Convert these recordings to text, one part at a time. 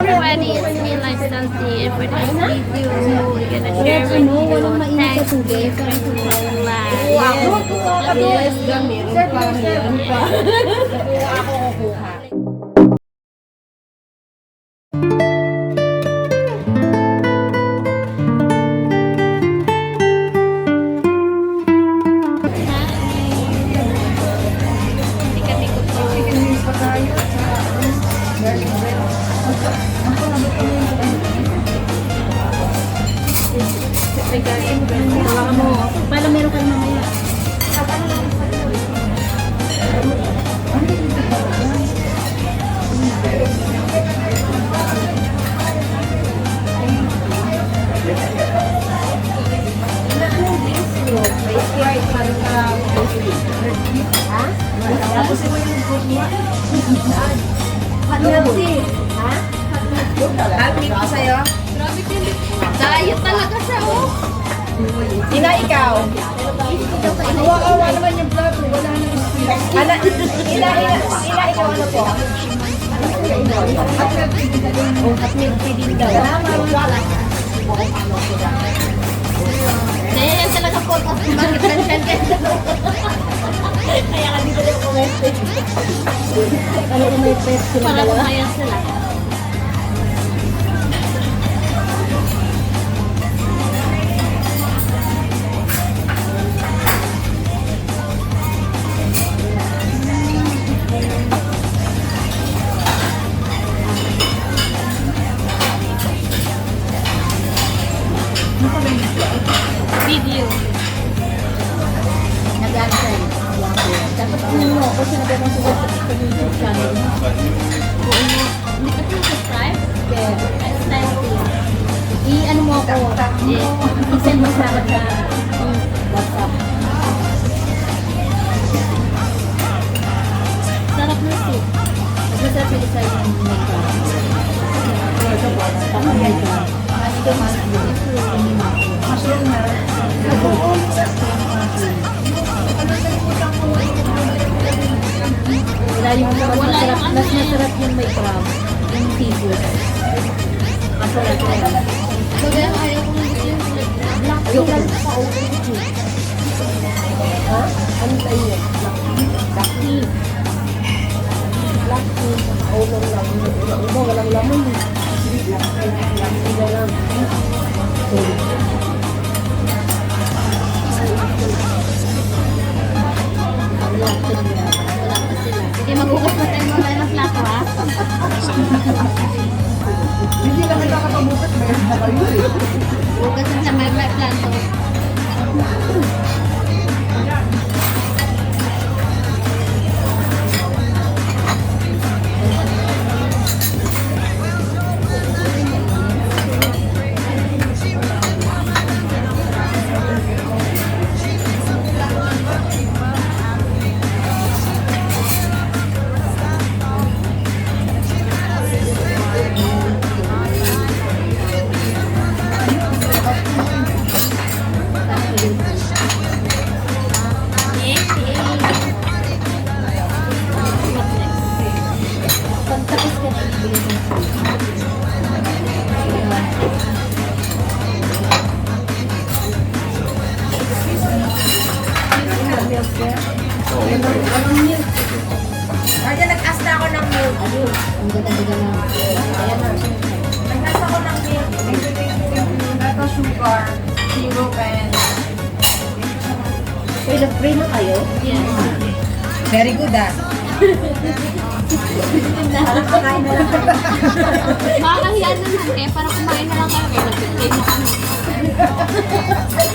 Everybody, it's me, Lifestyle Tea. For this video, we're gonna share with you thanks gift from live. Yes, gamit. Parang yan pa. Ako kukuha. Para meron kayo mamaya. Happy ko sa'yo? Diet talaga siya, oh. Ina, ikaw? Kawawa naman yung vlog. Wala na yung Ina, ikaw ano po? At milk tea din daw. Yan talaga po. Bakit lang siya Kaya ka dito lang kumeste. Ano yung may pet sila para dalawa? kumayan sila. Video. Nag-answer. Dapat mo ako sinabi mo sa YouTube channel. Hindi ka pa subscribe? Lifestyle Tea. I-ano mo ako. I-send mo sa akin sa WhatsApp. Sarap na soup. Masarap yung isa yung makeup. Pangayay ka. Mushroom na. Wala yung mas masarap yung may crab. Yung seafood. Masarap na yun. Kaya ayaw ko ng yung Yung ha? Ano sa iyo? Black tea. Black tea. Ulam lang. Iba walang laman. Black tea na lang. Sige, maghugas na tayo mga ng plato, ha? Hindi lang nakakapabukas. Mayroon na kayo eh. Hugas na sa may plato. Pagtapos ka na ibigay mo. Kaya nag-ask na ako ng milk. Ayun, ang ganda-ganda na. Ayan na. Nag-ask ako ng milk. Ito sugar, syrup, and... Free na kayo? Yes. Very good ah. Nakakain na lang. Makakahiyan naman kayo para kumain na lang kayo. Kaya nag-play na kami.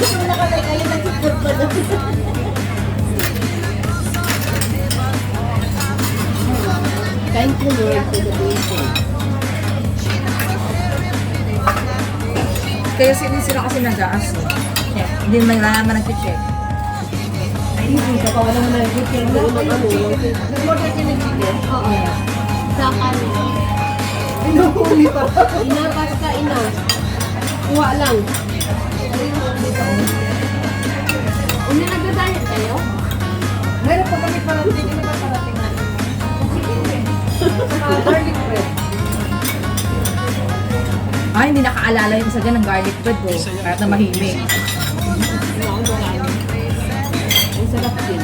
Kung nakakay kayo, nag-support pa doon. Thank you, Lord, for the blessing. Kaya sila kasi nag-aas. Hindi may naman nag-check. Ay, hindi ka pa walang nag-check. Nag-order ka ng chicken? Oo. Sa kami. Inuhuli pa. Inapas ka, ina. Kuha lang. Una nagda-diet kayo? Meron pa kami parating. Hindi naman parating. Garlic bread. Ay, hindi nakaalala yung isa dyan ng garlic bread ko. Kahit na mahimik. Ang sarap din.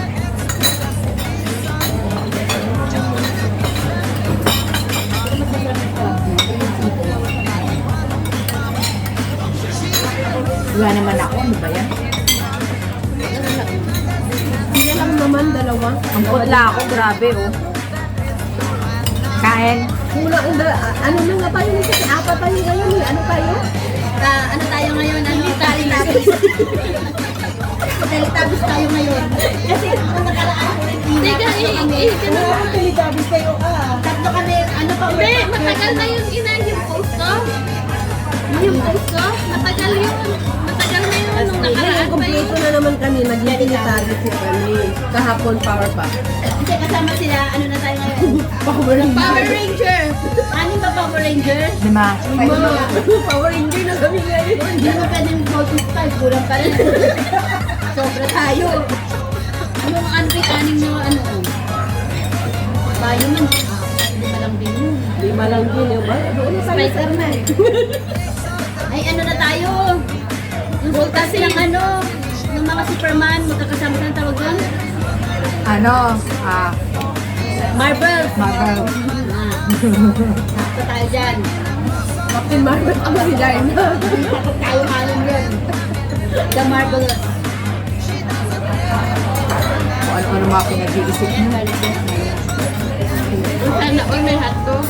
Wala naman ako. Ano ba yan? Sila lang naman, dalawa. Ang putla ako. Grabe, oh. Kain. Kulang, ano na nga tayo nito? Apat tayo ngayon eh. Ano tayo? Ano tayo ngayon? Ano Teletubbies? Teletubbies tayo ngayon. Kasi kung nakaraan, teka, ka na. Teletubbies kayo Tatlo kami, ano pa? Hindi, matagal na yung yung post ko. Yung post ko, matagal na yun nung nakaraan Ngayon, pa yun. kompleto na naman kami. Naging teletubbies po kami. Kahapon, power pa. Hindi, kasama sila, ano na tayo ngayon? Power Power Ranger! Ano ba Power Ranger? 5. Power Ranger na kami ngayon. Hindi mo pwedeng multiply, kulang pa rin. Sobra tayo. Ano mga ano ba anim na ano? Tayo man. Lima lang din yun. Lima lang din yun ba? Doon na tayo. Spider-Man. Ay ano na tayo? Yung volta silang ano? Yung mga Superman, magkakasama na tawag doon? Ano? Marvel. Marvel. Sakto tayo dyan. Captain Marvel ang design. Sakto tayo halong yun. The Marvelous. Kung ano-ano mga pinag-iisip mo. Sana all may hotdog.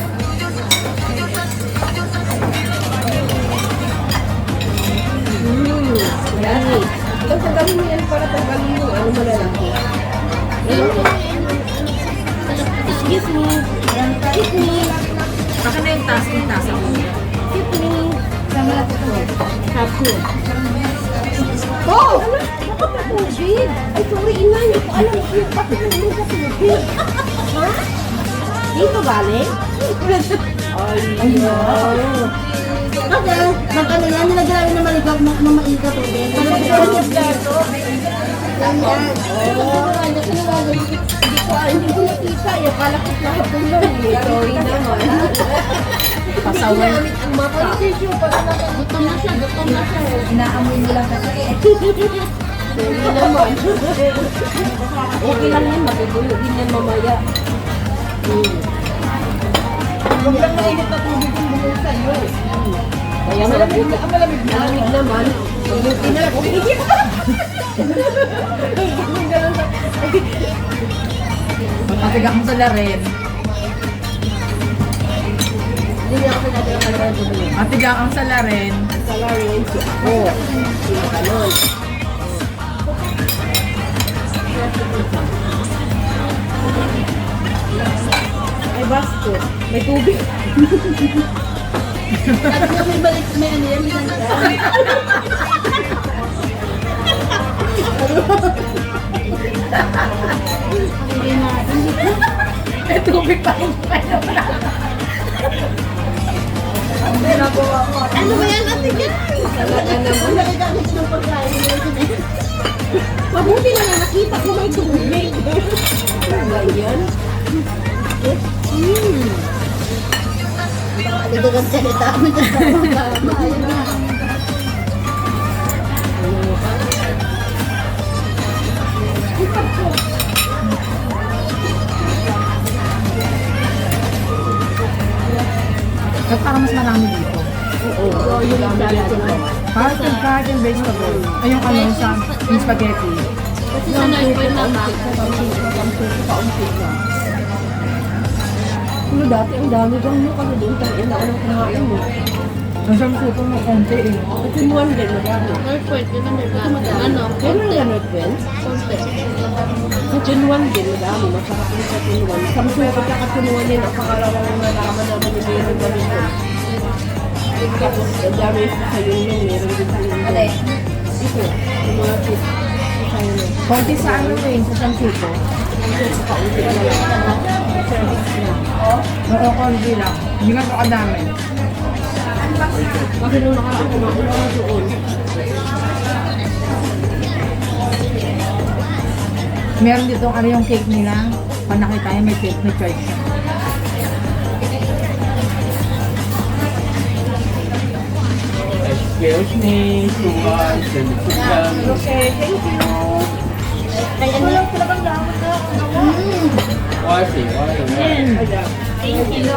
Yan. Tapos tanggalin mo yan para tanggalin mo. Ano malalaki? Excuse me. Excuse me. Akin na yung tasa mo. Excuse me. Sama lang ito. Hapo. Oh! Bakit na tubig? Ay, sorry, ina. Hindi ko alam yung bakit na sa tubig. Ha? Dito galing? Ay, no. Kasi, mag-ano yan, nilagyan na maligaw na maiga tubig. Yan. Hindi ko nakita. Yung kalakot lahat ko lang. Sorry naman. Pasaway. Ang mapa. Gutom na siya. Inaamoy mo lang kasi. Sorry naman. Okay lang yan. Matutulo din yan mamaya. Huwag lang mainit na tubig yung bumong sa'yo. Kaya malamig naman. Mabuti na lang. Magpatiga mo sa larin. Hindi niya ako sinabi ng kanya tubig. Matiga ang sa larin. Salary yan siya. Oo. Sino ka nun? Ay, basto. May tubig. Tapos na may balik, may ano yan, may nandang. Hindi na, hindi na. May tubig pa rin. Ano ba yan, ate yan? Talaga naman. Nagagamit ng pagkain. Mabuti na nga nakita ko may tubig. Ano ba yan? Ito kang salita mo dyan sa mga ayun na. Ba't parang mas marami dito? Oo, yun ang dali ko na. Kahit yung vegetable. Ay, yung ano, yung spaghetti. Kasi sa North Point na ba? Kaunti na. Ano dati, ang dami bang mo kasi doon tayo na anong kumain mo. Nasang suko mo konti eh. At yung one din, madami. North Point, yun ang nagkakata. Ano? Meron na ganun, Ben? Konti. Sa Tinuan din, madami. Masarap din sa Tinuan. Sa mga pagkakatinuan din, ang pangalawang nalaman naman ni Meron na rin doon. Tapos, ang dami sa yung nung, meron din sa yung nung. Ito, yung mga tip. Sa yung nung. Konti sa ano eh, sa samsuko. Ito, kaunti na lang. Service na. Oo, konti lang. Hindi nga ito kadami. Kasi nung nakaraan, kumakuha na doon. Meron dito ano yung cake nila. Pag nakita niya may cake, may choice. Geosne, Suman, Senusugan. Okay, thank you. Kaya ano? Walang talagang lamot na. Wasi, wasi. Ayan. Thank you.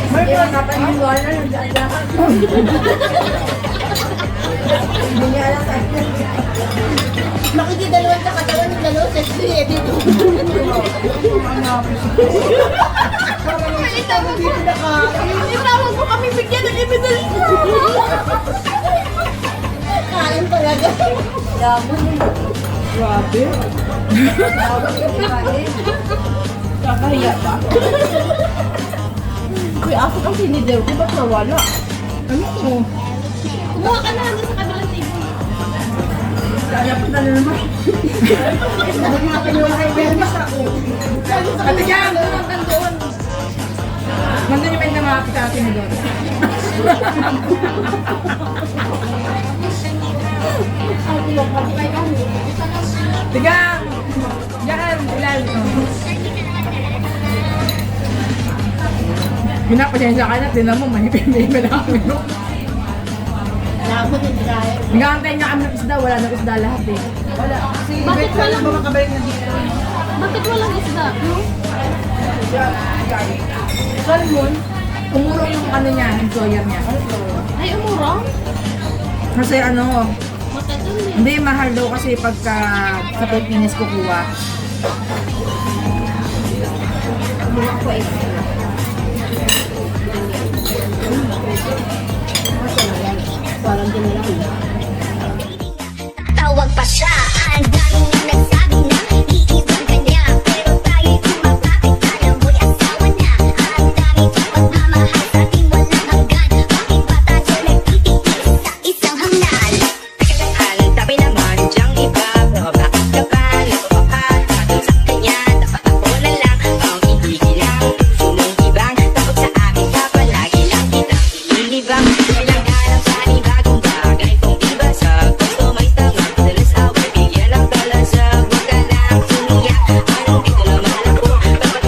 May mga napaniwala yung daan. Hindi niya alam sa akin. Makikidalawan sa katawan ng dalawa sa edit. Ito mo dito na ka. Itawag mo kami bigyan ng evidence. Kain talaga. Grabe. Kakahiya pa. Uy, ako ang sinidero ko, ba't nawala? Ano mo? Kumuha ka na hanggang sa kabilang table. Kaya pa na naman. Sabi nga kayo kay Bermas ako. Ate Jam! Nandun yung may namapit sa atin doon. Tigang! Diyan! Ilan! Pinapasensya ka na, tinan mo, mahipin-mahipin na kami. No? Labo din dry. Nag-aantay niya kami ng isda, wala nang isda lahat eh. Wala. Kasi Bakit walang Ba makabalik na dito? Bakit walang isda? Salmon, umurong yung ano niya, employer niya. Ay, umurong? Kasi ano, Matagal eh. hindi mahal daw kasi pagka sa Pilipinas kukuha. Kumuha ko extra. Parang din lang. Tawag pa siya, ang daming na nagsabi na iiwan ka niya, pero tayo'y kumapapit, alam mo'y asawa na. Ang daming pagmamahal sa ating walang hanggan, bakit ba tayo nagtitigil sa isang hamnan? Ang tabi naman diyang iba, pero bakit ka ba nagpapahatid sa kanya? Dapat ako na lang ang iigilang puso mong ibang, takot sa akin ka palagi lang kita inilibang. Kailangan ang panibagong bagay kung iba sa customize na madalas away, bigyan ng talasag, huwag ka lang sumiyak. Anong dito naman ako, dapat